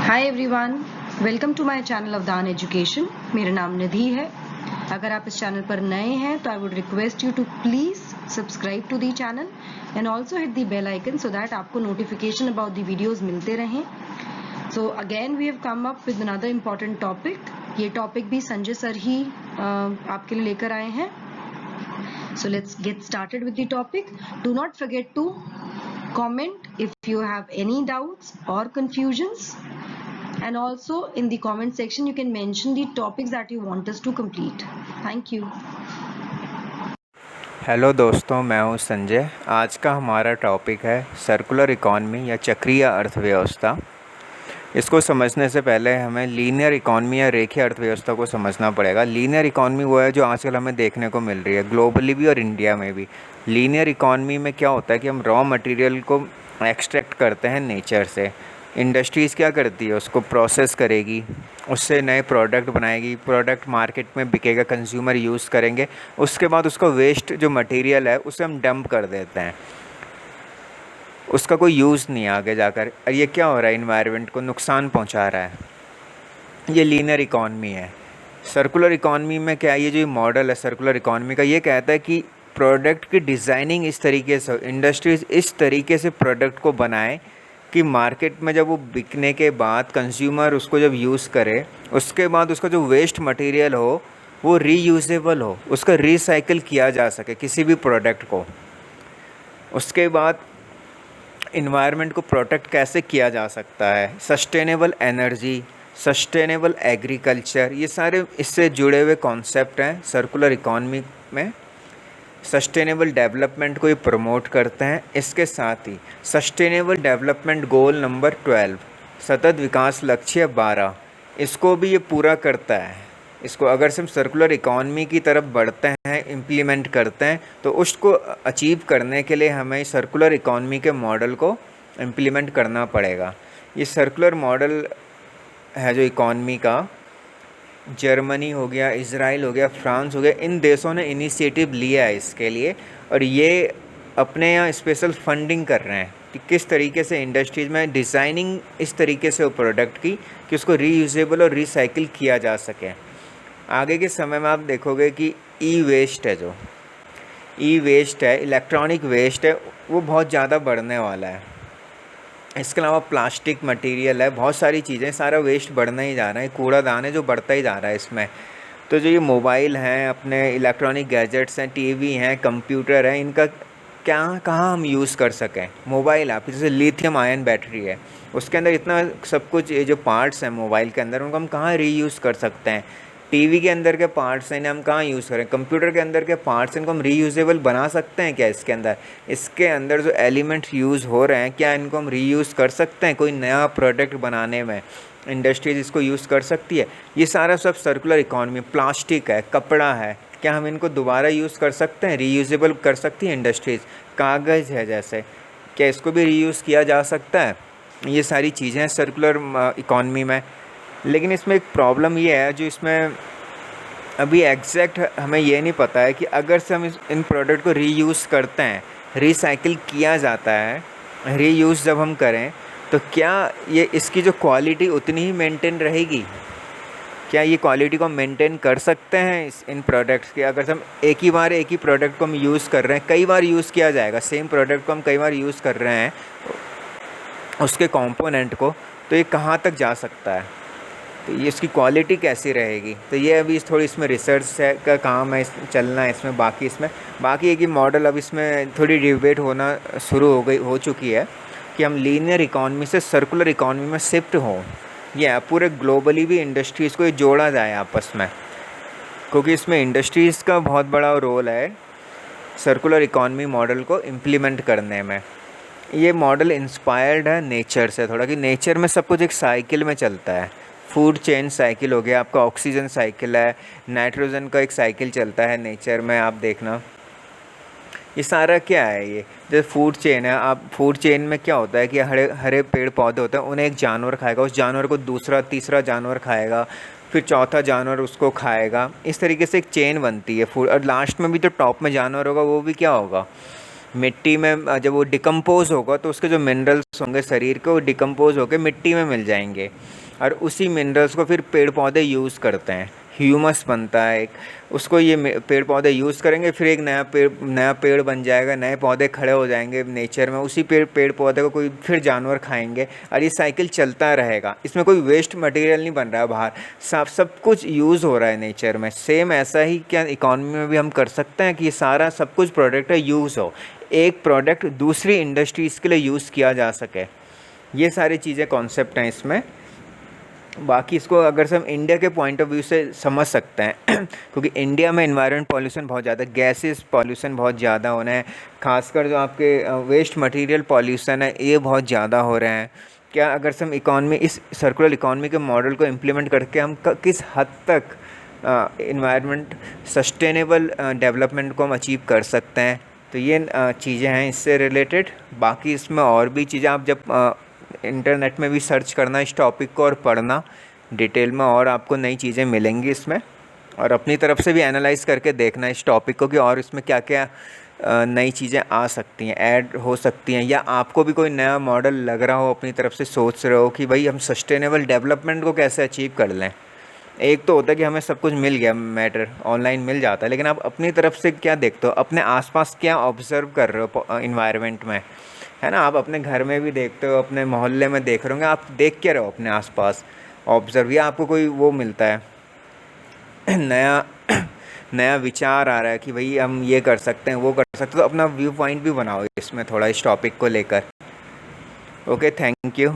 Hi everyone, welcome to my channel Avdan education. मेरा नाम निधि है। अगर आप इस चैनल पर नए हैं तो I would request you to please subscribe to the channel and also hit the bell icon so that आपको नोटिफिकेशन अबाउट दी वीडियोस मिलते रहें। So again we have come up with another important topic. ये topic भी Sanjay sir ही आपके लिए लेकर आए हैं। So let's get started with the topic. Do not forget to comment if you have any doubts or confusions, and also in the comment section you can mention the topics that you want us to complete. Thank you. Hello दोस्तों, मैं हूं संजय। आज का हमारा topic है circular economy या चक्रीय अर्थव्यवस्था। इसको समझने से पहले हमें लीनियर इकॉनमी या रेखीय अर्थव्यवस्था को समझना पड़ेगा। लीनियर इकॉनमी वो है जो आजकल हमें देखने को मिल रही है ग्लोबली भी और इंडिया में भी। लीनियर इकॉनमी में क्या होता है कि हम रॉ मटेरियल को एक्सट्रैक्ट करते हैं नेचर से। इंडस्ट्रीज़ क्या करती है, उसको प्रोसेस करेगी, उससे नए प्रोडक्ट बनाएगी, प्रोडक्ट मार्केट में बिकेगा, कंज्यूमर यूज़ करेंगे। उसके बाद उसको वेस्ट जो मटेरियल है उसे हम डंप कर देते हैं, उसका कोई यूज़ नहीं आगे जाकर। और ये क्या हो रहा है, इन्वायरमेंट को नुकसान पहुंचा रहा है। ये लीनियर इकॉनमी है। सर्कुलर इकॉनमी में क्या है, ये जो मॉडल है सर्कुलर इकॉनमी का, ये कहता है कि प्रोडक्ट की डिज़ाइनिंग इस तरीके से, इंडस्ट्रीज़ इस तरीके से प्रोडक्ट को बनाए कि मार्केट में जब वो बिकने के बाद कंज्यूमर उसको जब यूज़ करे, उसके बाद उसका जो वेस्ट मटेरियल हो वो रीयूजेबल हो, उसका रिसाइकिल किया जा सके किसी भी प्रोडक्ट को। उसके बाद इन्वायरमेंट को प्रोटेक्ट कैसे किया जा सकता है, सस्टेनेबल एनर्जी, सस्टेनेबल एग्रीकल्चर, ये सारे इससे जुड़े हुए कॉन्सेप्ट हैं सर्कुलर इकॉनमी में। सस्टेनेबल डेवलपमेंट को ये प्रमोट करते हैं। इसके साथ ही सस्टेनेबल डेवलपमेंट गोल नंबर 12, सतत विकास लक्ष्य 12, इसको भी ये पूरा करता है। इसको अगर से हम सर्कुलर इकॉनमी की तरफ बढ़ते हैं, इम्प्लीमेंट करते हैं, तो उसको अचीव करने के लिए हमें सर्कुलर इकॉनमी के मॉडल को इम्प्लीमेंट करना पड़ेगा। ये सर्कुलर मॉडल है जो इकॉनमी का, जर्मनी हो गया, इज़राइल हो गया, फ्रांस हो गया, इन देशों ने इनिशिएटिव लिया है इसके लिए, और ये अपने यहाँ स्पेशल फंडिंग कर रहे हैं कि किस तरीके से इंडस्ट्रीज़ में डिज़ाइनिंग इस तरीके से हो प्रोडक्ट की कि उसको रीयूजेबल और रिसाइकिल किया जा सके। आगे के समय में आप देखोगे कि ई वेस्ट है, जो ई वेस्ट है, इलेक्ट्रॉनिक वेस्ट है, वो बहुत ज़्यादा बढ़ने वाला है। इसके अलावा प्लास्टिक मटेरियल है, बहुत सारी चीज़ें, सारा वेस्ट बढ़ना ही जा रहा है, कूड़ादान है जो बढ़ता ही जा रहा है इसमें। तो जो ये मोबाइल हैं, अपने इलेक्ट्रॉनिक गैजेट्स हैं, टीवी हैं, कंप्यूटर हैं, इनका क्या कहाँ हम यूज़ कर सकें। मोबाइल आप जैसे लिथियम आयन बैटरी है, उसके अंदर इतना सब कुछ, ये जो पार्ट्स हैं मोबाइल के अंदर, उनको हम कहाँ रीयूज़ कर सकते हैं। टीवी के अंदर के पार्ट्स हैं, इन्हें हम कहाँ यूज़ करें। कंप्यूटर के अंदर के पार्ट्स इनको हम रीयूजेबल बना सकते हैं क्या इसके अंदर जो एलिमेंट्स यूज़ हो रहे हैं, क्या इनको हम रीयूज़ कर सकते हैं कोई नया प्रोडक्ट बनाने में। इंडस्ट्रीज़ इसको यूज़ कर सकती है। ये सारा सब सर्कुलर इकॉनमी। प्लास्टिक है, कपड़ा है, क्या हम इनको दोबारा यूज़ कर सकते हैं, रीयूजेबल कर सकती है इंडस्ट्रीज़। कागज़ है जैसे, क्या इसको भी रीयूज़ किया जा सकता है। ये सारी चीज़ें हैं सर्कुलर इकॉनमी में। लेकिन इसमें एक प्रॉब्लम ये है, जो इसमें अभी एग्जैक्ट हमें ये नहीं पता है कि अगर से हम इन प्रोडक्ट को रीयूज़ करते हैं, रिसाइकिल किया जाता है, रीयूज़ जब हम करें, तो क्या ये इसकी जो क्वालिटी उतनी ही मेंटेन रहेगी। क्या ये क्वालिटी को हम मेंटेन कर सकते हैं इन प्रोडक्ट्स की। अगर हम एक ही प्रोडक्ट को हम यूज़ कर रहे हैं, कई बार यूज़ किया जाएगा, सेम प्रोडक्ट को हम कई बार यूज़ कर रहे हैं, उसके कंपोनेंट को, तो ये कहाँ तक जा सकता है, तो ये इसकी क्वालिटी कैसी रहेगी। तो ये अभी थोड़ी इसमें रिसर्च का काम है, चलना है इसमें। बाकी एक ही मॉडल अब इसमें थोड़ी डिबेट होना शुरू हो चुकी है कि हम लीनियर इकॉनमी से सर्कुलर इकॉनमी में शिफ्ट हों, या पूरे ग्लोबली भी इंडस्ट्रीज़ को ये जोड़ा जाए आपस में, क्योंकि इसमें इंडस्ट्रीज़ का बहुत बड़ा रोल है सर्कुलर इकॉनमी मॉडल को इम्प्लीमेंट करने में। ये मॉडल इंस्पायर्ड है नेचर से थोड़ा, कि नेचर में सब कुछ एक साइकिल में चलता है। फूड चेन साइकिल हो गया, आपका ऑक्सीजन साइकिल है, नाइट्रोजन का एक साइकिल चलता है नेचर में, आप देखना। ये सारा क्या है, ये जैसे फूड चेन है, आप फूड चेन में क्या होता है कि हरे हरे पेड़ पौधे होते हैं, उन्हें एक जानवर खाएगा, उस जानवर को दूसरा तीसरा जानवर खाएगा, फिर चौथा जानवर उसको खाएगा। इस तरीके से एक चेन बनती है फूड, और लास्ट में भी जो टॉप में जानवर होगा वो भी क्या होगा, मिट्टी में जब वो डिकम्पोज़ होगा तो उसके जो मिनरल्स होंगे शरीर के, वो डिकम्पोज़ होकर मिट्टी में मिल जाएंगे और उसी मिनरल्स को फिर पेड़ पौधे यूज़ करते हैं, ह्यूमस बनता है एक, उसको ये पेड़ पौधे यूज़ करेंगे, फिर एक नया पेड़ बन जाएगा, नए पौधे खड़े हो जाएंगे नेचर में, उसी पेड़ पौधे को कोई फिर जानवर खाएंगे और ये साइकिल चलता रहेगा। इसमें कोई वेस्ट मटेरियल नहीं बन रहा है बाहर, सब कुछ यूज़ हो रहा है नेचर में। सेम ऐसा ही क्या इकॉनमी में भी हम कर सकते हैं कि ये सारा सब कुछ प्रोडक्ट है यूज़ हो, एक प्रोडक्ट दूसरी इंडस्ट्रीज़ के लिए यूज़ किया जा सके। ये सारी चीज़ें कॉन्सेप्ट हैं इसमें। बाकी इसको अगर हम इंडिया के पॉइंट ऑफ व्यू से समझ सकते हैं क्योंकि इंडिया में एनवायरनमेंट पॉल्यूशन बहुत ज़्यादा, गैसेस पॉल्यूशन बहुत ज़्यादा हो रहे हैं, खासकर जो आपके वेस्ट मटेरियल पॉल्यूशन है ये बहुत ज़्यादा हो रहे हैं। क्या अगर हम इकॉनमी, इस सर्कुलर इकॉनमी के मॉडल को इम्प्लीमेंट करके हम किस हद तक एनवायरनमेंट सस्टेनेबल डेवलपमेंट को हम अचीव कर सकते हैं, तो ये चीज़ें हैं इससे रिलेटेड। बाकी इसमें और भी चीज़ें आप जब इंटरनेट में भी सर्च करना इस टॉपिक को और पढ़ना डिटेल में, और आपको नई चीज़ें मिलेंगी इसमें, और अपनी तरफ से भी एनालाइज़ करके देखना इस टॉपिक को कि और इसमें क्या क्या नई चीज़ें आ सकती हैं, ऐड हो सकती हैं, या आपको भी कोई नया मॉडल लग रहा हो, अपनी तरफ से सोच रहे हो कि भाई हम सस्टेनेबल डेवलपमेंट को कैसे अचीव कर लें। एक तो होता है कि हमें सब कुछ मिल गया, मैटर ऑनलाइन मिल जाता है, लेकिन आप अपनी तरफ से क्या देखते हो, अपने आसपास क्या ऑब्ज़र्व कर रहे हो इन्वायरमेंट में, है ना। आप अपने घर में भी देखते हो, अपने मोहल्ले में देख रहे होंगे, आप देख के रहो अपने आसपास ऑब्ज़र्व, या आपको कोई वो मिलता है नया नया विचार आ रहा है कि भाई हम ये कर सकते हैं, वो कर सकते हैं, तो अपना व्यू पॉइंट भी बनाओ इसमें थोड़ा इस टॉपिक को लेकर। Okay, thank you.